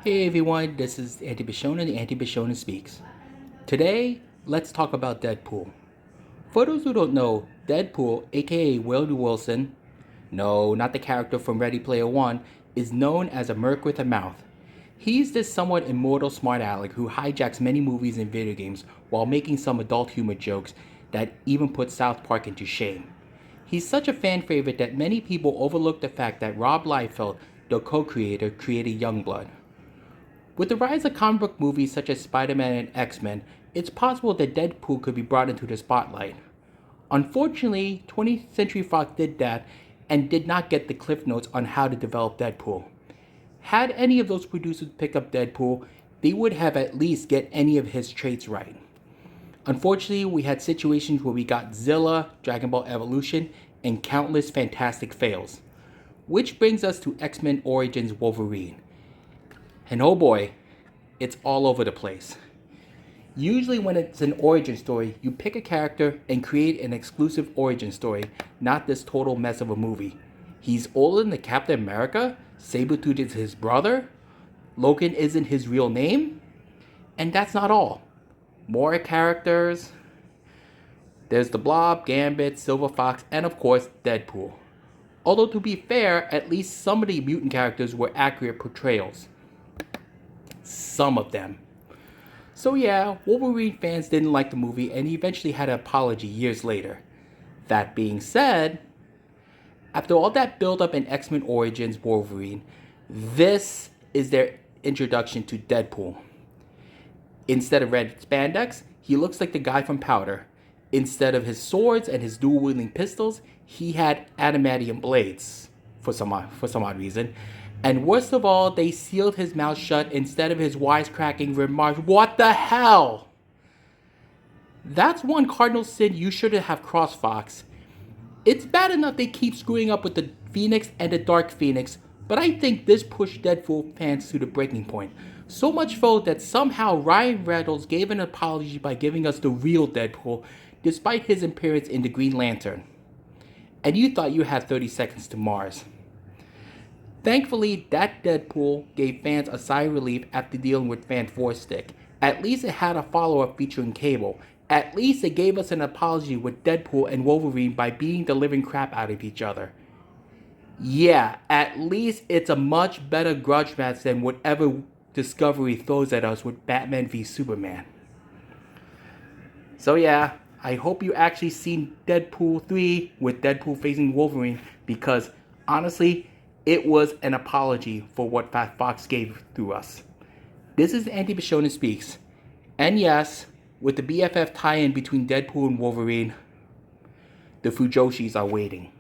Hey everyone, this is Anti Bishona, the Anti Bishona Speaks. Today, let's talk about Deadpool. For those who don't know, Deadpool, aka Willie Wilson, no, not the character from Ready Player One, is known as a merc with a mouth. He's this somewhat immortal smart aleck who hijacks many movies and video games while making some adult humor jokes that even put South Park into shame. He's such a fan favorite that many people overlook the fact that Rob Liefeld, the co-creator, created Youngblood. With the rise of comic book movies such as Spider-Man and X-Men, it's possible that Deadpool could be brought into the spotlight. Unfortunately, 20th Century Fox did that and did not get the cliff notes on how to develop Deadpool. Had any of those producers picked up Deadpool, they would have at least get any of his traits right. Unfortunately, we had situations where we got Zilla, Dragon Ball Evolution, and countless fantastic fails. Which brings us to X-Men Origins Wolverine. And oh boy, it's all over the place. Usually when it's an origin story, you pick a character and create an exclusive origin story, not this total mess of a movie. He's older than Captain America? Sabretooth is his brother? Logan isn't his real name? And that's not all. More characters. There's the Blob, Gambit, Silver Fox, and of course, Deadpool. Although to be fair, at least some of the mutant characters were accurate portrayals. Some of them. So yeah, Wolverine fans didn't like the movie and he eventually had an apology years later. That being said, after all that build-up in X-Men Origins Wolverine, this is their introduction to Deadpool. Instead of red spandex, he looks like the guy from Powder. Instead of his swords and his dual-wielding pistols, he had adamantium blades for some odd reason. And worst of all, they sealed his mouth shut instead of his wisecracking remarks. What the hell? That's one cardinal sin you shouldn't have crossed, Fox. It's bad enough they keep screwing up with the Phoenix and the Dark Phoenix, but I think this pushed Deadpool fans to the breaking point. So much so that somehow Ryan Reynolds gave an apology by giving us the real Deadpool, despite his appearance in the Green Lantern. And you thought you had 30 seconds to Mars. Thankfully, that Deadpool gave fans a sigh of relief after dealing with Fan Four Stick. At least it had a follow-up featuring Cable. At least it gave us an apology with Deadpool and Wolverine by beating the living crap out of each other. Yeah, at least it's a much better grudge match than whatever Discovery throws at us with Batman v Superman. So yeah, I hope you actually seen Deadpool 3 with Deadpool facing Wolverine because honestly, it was an apology for what Fox gave through us. This is Anti Bishona Speaks. And yes, with the BFF tie-in between Deadpool and Wolverine, the Fujoshis are waiting.